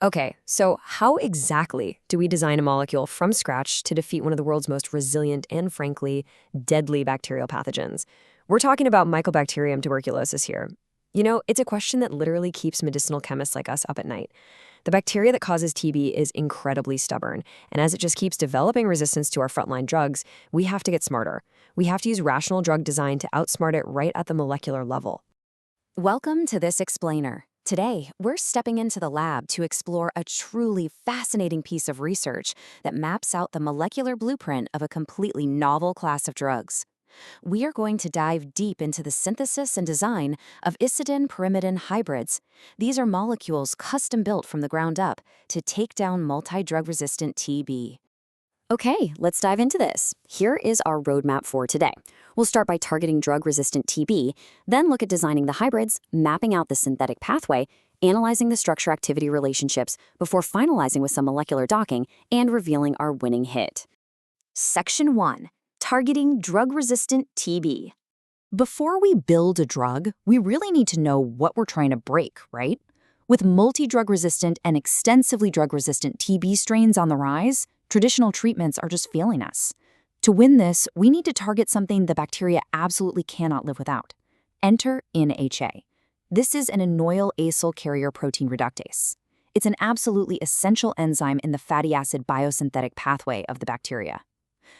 Okay, so how exactly do we design a molecule from scratch to defeat one of the world's most resilient and, frankly, deadly bacterial pathogens? We're talking about Mycobacterium tuberculosis here. It's a question that literally keeps medicinal chemists like us up at night. The bacteria that causes TB is incredibly stubborn, and as it just keeps developing resistance to our frontline drugs, we have to get smarter. We have to use rational drug design to outsmart it right at the molecular level. Welcome to this explainer. Today, we're stepping into the lab to explore a truly fascinating piece of research that maps out the molecular blueprint of a completely novel class of drugs. We are going to dive deep into the synthesis and design of Isatin-pyrimidine hybrids. These are molecules custom-built from the ground up to take down multidrug-resistant TB. Okay, let's dive into this. Here is our roadmap for today. We'll start by targeting drug-resistant TB, then look at designing the hybrids, mapping out the synthetic pathway, analyzing the structure-activity relationships, before finalizing with some molecular docking and revealing our winning hit. Section 1. Targeting drug-resistant TB. Before we build a drug, we really need to know what we're trying to break, right? With multi-drug-resistant and extensively drug-resistant TB strains on the rise, traditional treatments are just failing us. To win this, we need to target something the bacteria absolutely cannot live without. Enter InhA. This is an enoyl acyl carrier protein reductase. It's an absolutely essential enzyme in the fatty acid biosynthetic pathway of the bacteria.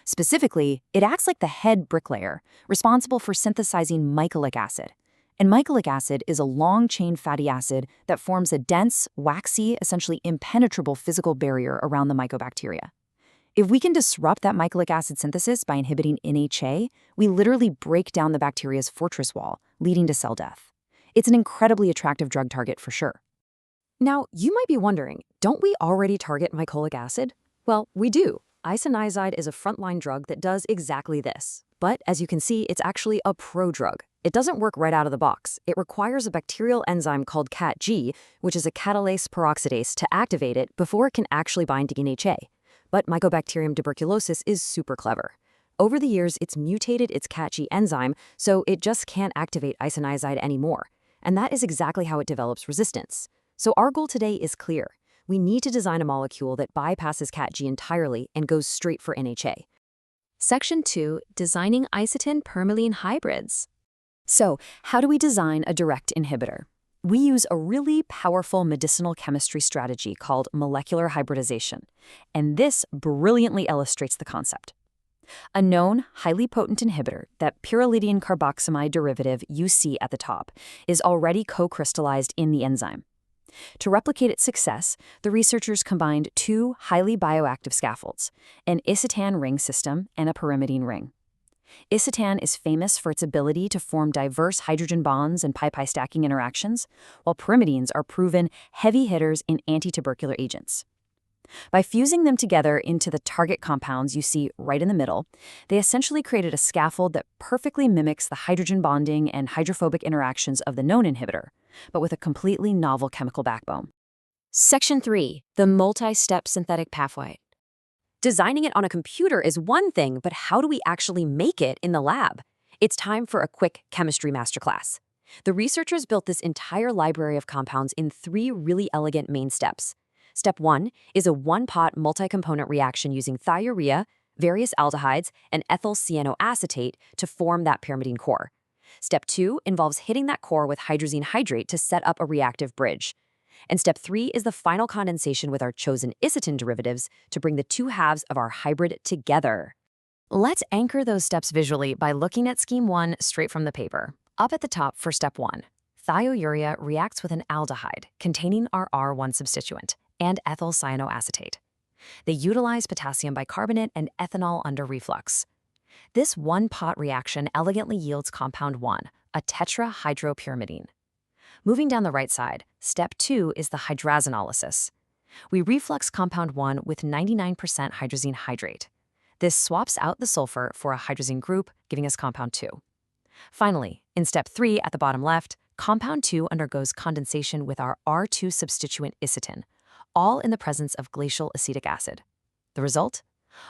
Specifically, it acts like the head bricklayer, responsible for synthesizing mycolic acid. And mycolic acid is a long-chain fatty acid that forms a dense, waxy, essentially impenetrable physical barrier around the mycobacteria. If we can disrupt that mycolic acid synthesis by inhibiting InhA, we literally break down the bacteria's fortress wall, leading to cell death. It's an incredibly attractive drug target for sure. Now, you might be wondering, don't we already target mycolic acid? Well, we do. Isoniazid is a frontline drug that does exactly this. But as you can see, it's actually a prodrug. It doesn't work right out of the box. It requires a bacterial enzyme called CatG, which is a catalase peroxidase, to activate it before it can actually bind to InhA. But Mycobacterium tuberculosis is super clever. Over the years, it's mutated its CatG enzyme, so it just can't activate isoniazid anymore. And that is exactly how it develops resistance. So our goal today is clear. We need to design a molecule that bypasses CatG entirely and goes straight for InhA. Section 2. Designing Isatin-pyrimidineas hybrids. So, how do we design a direct inhibitor? We use a really powerful medicinal chemistry strategy called molecular hybridization, and this brilliantly illustrates the concept. A known, highly potent inhibitor, that pyrrolidine carboxamide derivative you see at the top, is already co-crystallized in the enzyme. To replicate its success, the researchers combined two highly bioactive scaffolds, an Isatin ring system and a pyrimidine ring. Isatin is famous for its ability to form diverse hydrogen bonds and pi-pi stacking interactions, while pyrimidines are proven heavy hitters in anti-tubercular agents. By fusing them together into the target compounds you see right in the middle, they essentially created a scaffold that perfectly mimics the hydrogen bonding and hydrophobic interactions of the known inhibitor, but with a completely novel chemical backbone. Section 3. The multi-step synthetic pathway. Designing it on a computer is one thing, but how do we actually make it in the lab? It's time for a quick chemistry masterclass. The researchers built this entire library of compounds in 3 really elegant main steps. Step 1 is a one-pot multi-component reaction using thiourea, various aldehydes, and ethyl cyanoacetate to form that pyrimidine core. Step 2 involves hitting that core with hydrazine hydrate to set up a reactive bridge. And step 3 is the final condensation with our chosen Isatin derivatives to bring the two halves of our hybrid together. Let's anchor those steps visually by looking at scheme 1 straight from the paper. Up at the top for step 1, thiourea reacts with an aldehyde containing our R1 substituent and ethyl cyanoacetate. They utilize potassium bicarbonate and ethanol under reflux. This one-pot reaction elegantly yields compound 1, a tetrahydropyrimidine. Moving down the right side, step 2 is the hydrazinolysis. We reflux compound 1 with 99% hydrazine hydrate. This swaps out the sulfur for a hydrazine group, giving us compound 2. Finally, in step 3 at the bottom left, compound 2 undergoes condensation with our R2 substituent Isatin, all in the presence of glacial acetic acid. The result?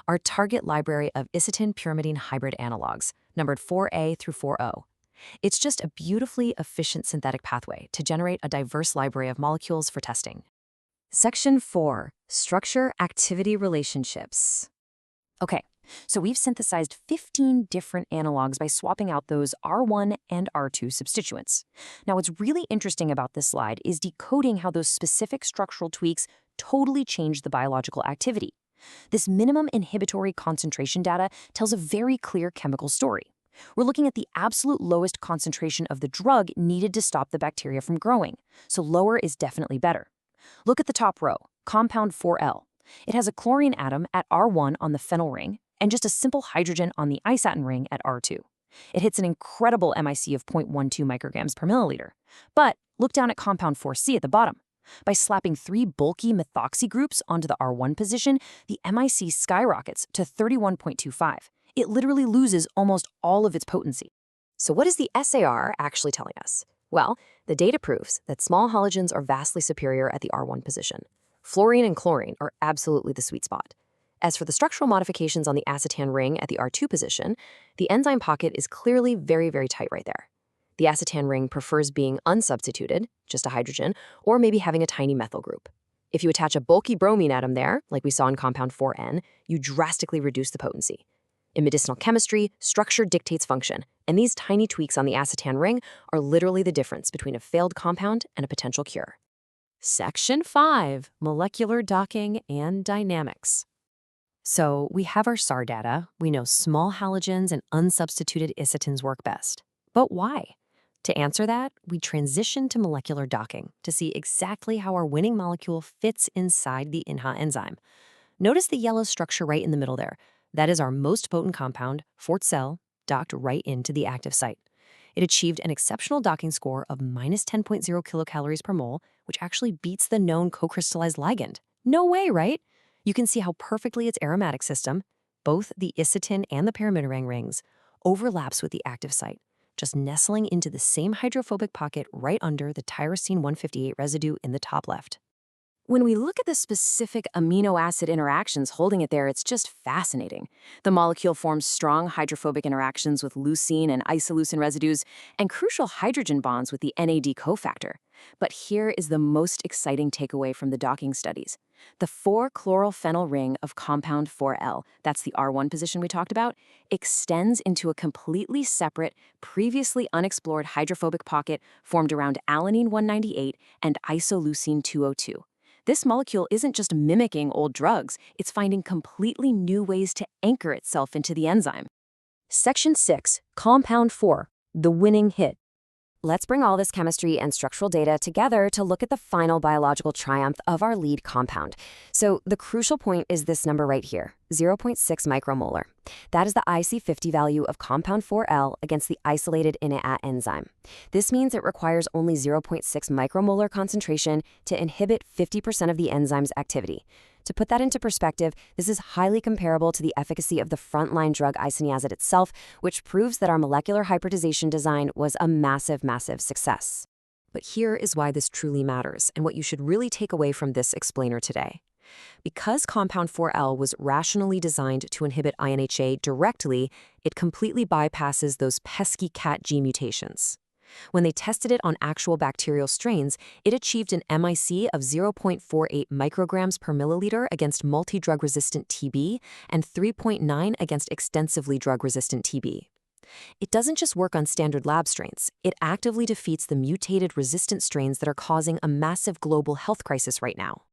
Our target library of Isatin-pyrimidine hybrid analogs, numbered 4A through 4O. It's just a beautifully efficient synthetic pathway to generate a diverse library of molecules for testing. Section 4, Structure-Activity Relationships. Okay, so we've synthesized 15 different analogs by swapping out those R1 and R2 substituents. Now, what's really interesting about this slide is decoding how those specific structural tweaks totally change the biological activity. This minimum inhibitory concentration data tells a very clear chemical story. We're looking at the absolute lowest concentration of the drug needed to stop the bacteria from growing, so lower is definitely better. Look at the top row, compound 4L. It has a chlorine atom at R1 on the phenyl ring and just a simple hydrogen on the isatin ring at R2. It hits an incredible MIC of 0.12 micrograms per milliliter. But look down at compound 4C at the bottom. By slapping 3 bulky methoxy groups onto the R1 position, the MIC skyrockets to 31.25. It literally loses almost all of its potency. So what is the SAR actually telling us? Well, the data proves that small halogens are vastly superior at the R1 position. Fluorine and chlorine are absolutely the sweet spot. As for the structural modifications on the acetan ring at the R2 position, the enzyme pocket is clearly very, very tight right there. The acetan ring prefers being unsubstituted, just a hydrogen, or maybe having a tiny methyl group. If you attach a bulky bromine atom there, like we saw in compound 4N, you drastically reduce the potency. In medicinal chemistry, structure dictates function, and these tiny tweaks on the acetan ring are literally the difference between a failed compound and a potential cure. Section 5, Molecular Docking and Dynamics. So we have our SAR data, we know small halogens and unsubstituted isotins work best. But why? To answer that, we transition to molecular docking to see exactly how our winning molecule fits inside the InhA enzyme. Notice the yellow structure right in the middle there. That is our most potent compound, fourth cell, docked right into the active site. It achieved an exceptional docking score of minus 10.0 kilocalories per mole, which actually beats the known co-crystallized ligand. No way, right? You can see how perfectly its aromatic system, both the isatin and the pyrimidine rings, overlaps with the active site, just nestling into the same hydrophobic pocket right under the tyrosine 158 residue in the top left. When we look at the specific amino acid interactions holding it there, it's just fascinating. The molecule forms strong hydrophobic interactions with leucine and isoleucine residues and crucial hydrogen bonds with the NAD cofactor. But here is the most exciting takeaway from the docking studies. The 4-chlorylphenyl ring of compound 4L, that's the R1 position we talked about, extends into a completely separate, previously unexplored hydrophobic pocket formed around alanine 198 and isoleucine 202. This molecule isn't just mimicking old drugs, it's finding completely new ways to anchor itself into the enzyme. Section 6, Compound 4, the winning hit. Let's bring all this chemistry and structural data together to look at the final biological triumph of our lead compound. So the crucial point is this number right here, 0.6 micromolar. That is the IC50 value of compound 4L against the isolated InhA enzyme. This means it requires only 0.6 micromolar concentration to inhibit 50% of the enzyme's activity. To put that into perspective, this is highly comparable to the efficacy of the frontline drug isoniazid itself, which proves that our molecular hybridization design was a massive, massive success. But here is why this truly matters and what you should really take away from this explainer today. Because compound 4L was rationally designed to inhibit INHA directly, it completely bypasses those pesky CAT-G mutations. When they tested it on actual bacterial strains, it achieved an MIC of 0.48 micrograms per milliliter against multidrug-resistant TB and 3.9 against extensively drug-resistant TB. It doesn't just work on standard lab strains, it actively defeats the mutated resistant strains that are causing a massive global health crisis right now.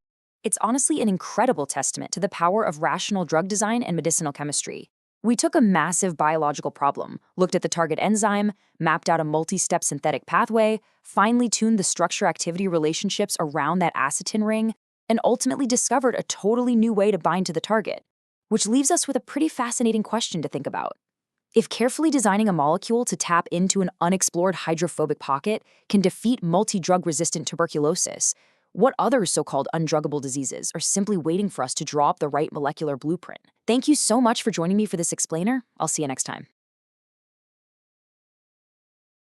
It's honestly an incredible testament to the power of rational drug design and medicinal chemistry. We took a massive biological problem, looked at the target enzyme, mapped out a multi-step synthetic pathway, finely tuned the structure-activity relationships around that acetin ring, and ultimately discovered a totally new way to bind to the target, which leaves us with a pretty fascinating question to think about. If carefully designing a molecule to tap into an unexplored hydrophobic pocket can defeat multi-drug-resistant tuberculosis, what other so-called undruggable diseases are simply waiting for us to draw up the right molecular blueprint? Thank you so much for joining me for this explainer. I'll see you next time.